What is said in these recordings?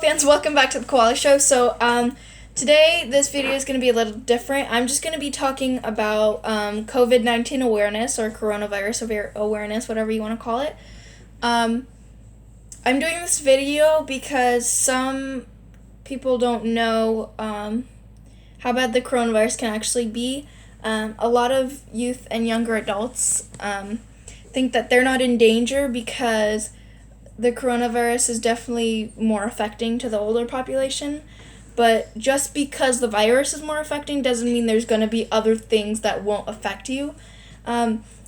Fans, welcome back to the Koala Show. Today this video is going to be a little different. I'm just going to be talking about COVID-19 awareness or coronavirus awareness, whatever you want to call it. I'm doing this video because some people don't know how bad the coronavirus can actually be. A lot of youth and younger adults think that they're not in danger because the coronavirus is definitely more affecting to the older population, but just because the virus is more affecting doesn't mean there's going to be other things that won't affect you.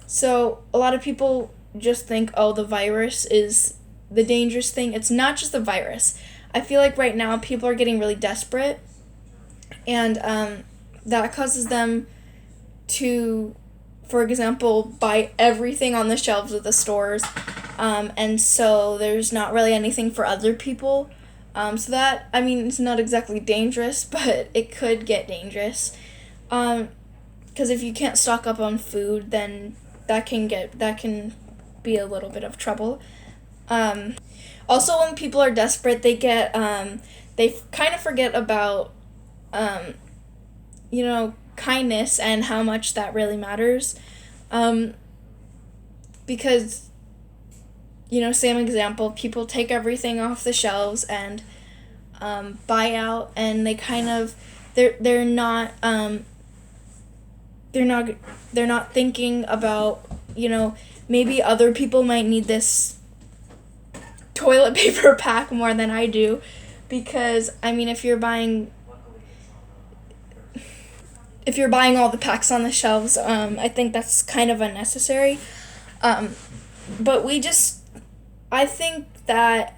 So a lot of people just think, oh, the virus is the dangerous thing. It's not just the virus. I feel like right now people are getting really desperate, and that causes them to, for example, buy everything on the shelves of the stores. And so there's not really anything for other people. It's not exactly dangerous, but it could get dangerous. Because if you can't stock up on food, then that can be a little bit of trouble. Also, when people are desperate, they kind of forget about, kindness and how much that really matters. Because same example, people take everything off the shelves and buy out, and they kind of they're not thinking about maybe other people might need this toilet paper pack more than I do, because if you're buying all the packs on the shelves, I think that's kind of unnecessary. But I think that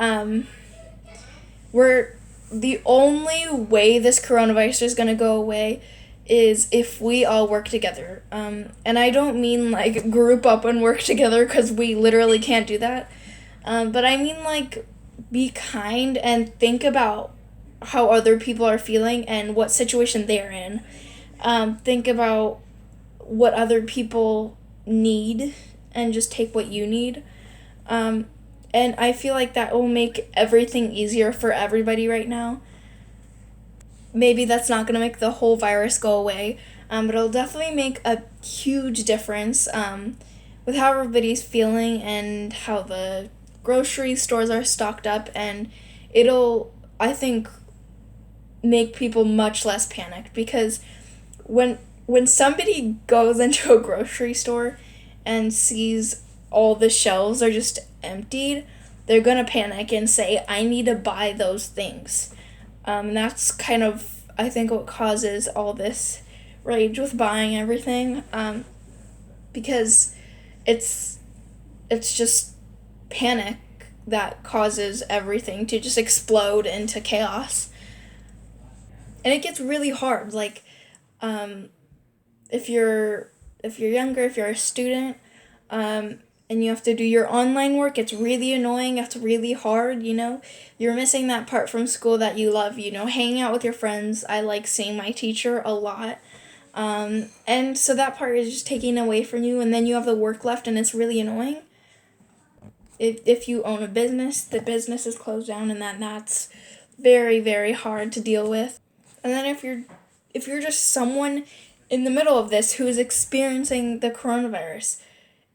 the only way this coronavirus is going to go away is if we all work together. And I don't mean like group up and work together, because we literally can't do that. But I mean like be kind and think about how other people are feeling and what situation they're in. Think about what other people need and just take what you need. And I feel like that will make everything easier for everybody right now. Maybe that's not going to make the whole virus go away, but it'll definitely make a huge difference with how everybody's feeling and how the grocery stores are stocked up. And it'll, I think, make people much less panicked, because when somebody goes into a grocery store and sees all the shelves are just emptied, they're gonna panic and say, I need to buy those things. And that's kind of, I think, what causes all this rage with buying everything, because it's just panic that causes everything to just explode into chaos. And it gets really hard, like, if you're younger, if you're a student, and you have to do your online work, it's really annoying, it's really hard, You're missing that part from school that you love, hanging out with your friends. I like seeing my teacher a lot. And so that part is just taken away from you, and then you have the work left, and it's really annoying. If you own a business, the business is closed down, and that's very, very hard to deal with. And then if you're just someone in the middle of this who is experiencing the coronavirus,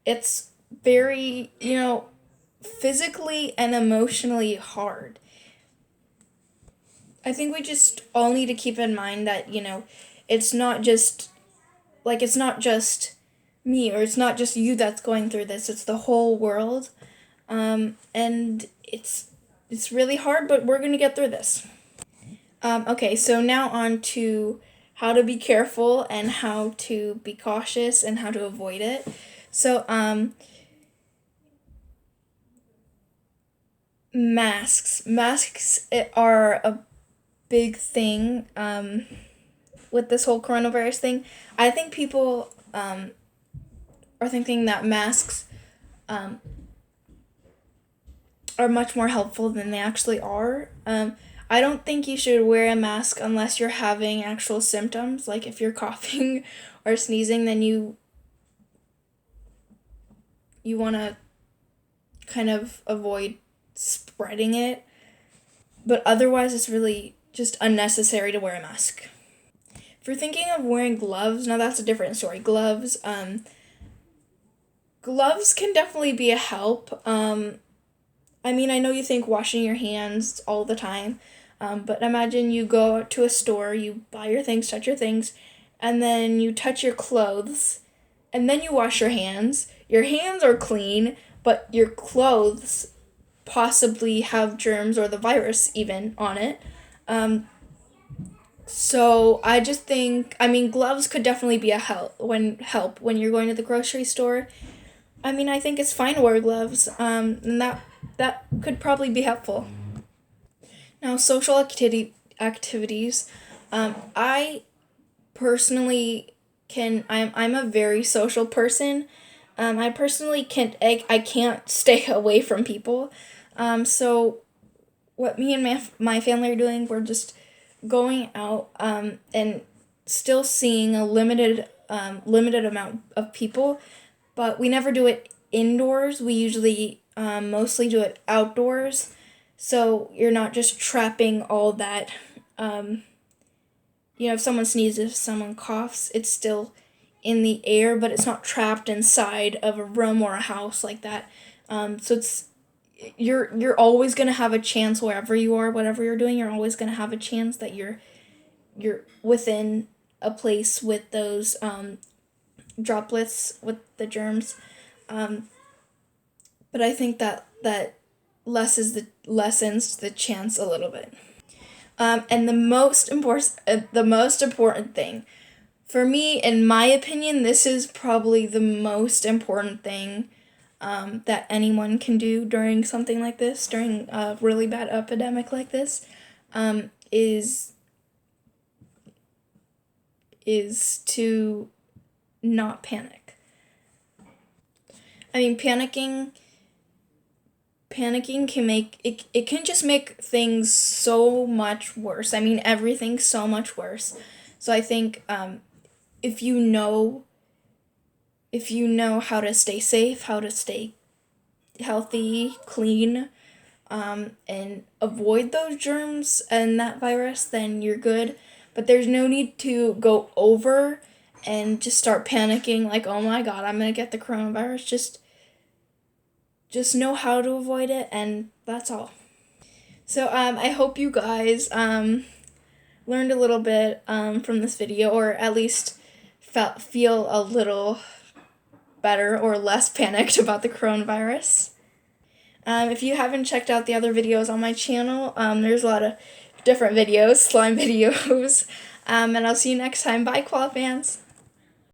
it's very, physically and emotionally hard. I think we just all need to keep in mind that, it's not just me, or it's not just you that's going through this, it's the whole world. And it's really hard, but we're going to get through this. Okay, so now on to how to be careful and how to be cautious and how to avoid it. So, masks are a big thing with this whole coronavirus thing. I think people are thinking that masks are much more helpful than they actually are. I don't think you should wear a mask unless you're having actual symptoms, like if you're coughing or sneezing, then you want to kind of avoid spreading it. But otherwise, it's really just unnecessary to wear a mask. If you're thinking of wearing gloves, now that's a different story. Gloves can definitely be a help. I mean, I know you think washing your hands all the time, but imagine you go to a store, you buy your things, touch your things, and then you touch your clothes, and then you wash your hands. Your hands are clean, but your clothes possibly have germs or the virus even on it. So I just think, I mean, gloves could definitely be a help when you're going to the grocery store. I mean, I think it's fine to wear gloves, and that could probably be helpful. Now, social activities. I personally I'm a very social person. I personally I can't stay away from people. So what me and my family are doing, we're just going out and still seeing a limited amount of people, but we never do it indoors. We usually mostly do it outdoors, so you're not just trapping all that. If someone sneezes, if someone coughs, it's still in the air, but it's not trapped inside of a room or a house like that. So it's you're always gonna have a chance wherever you are, whatever you're doing. You're always gonna have a chance that you're within a place with those droplets with the germs. But I think that lessens the chance a little bit. And the most important thing for me, in my opinion, this is probably the most important thing that anyone can do during something like this, during a really bad epidemic like this, is to not panic. I mean, panicking can it can just make things so much worse. I mean, everything's so much worse. So I think if you know how to stay safe, how to stay healthy, clean, and avoid those germs and that virus, then you're good. But there's no need to go over and just start panicking like, oh my god, I'm gonna get the coronavirus. Just know how to avoid it, and that's all. So I hope you guys learned a little bit from this video, or at least feel a little better or less panicked about the coronavirus. If you haven't checked out the other videos on my channel, there's a lot of different videos, slime videos, and I'll see you next time. Bye, koala fans!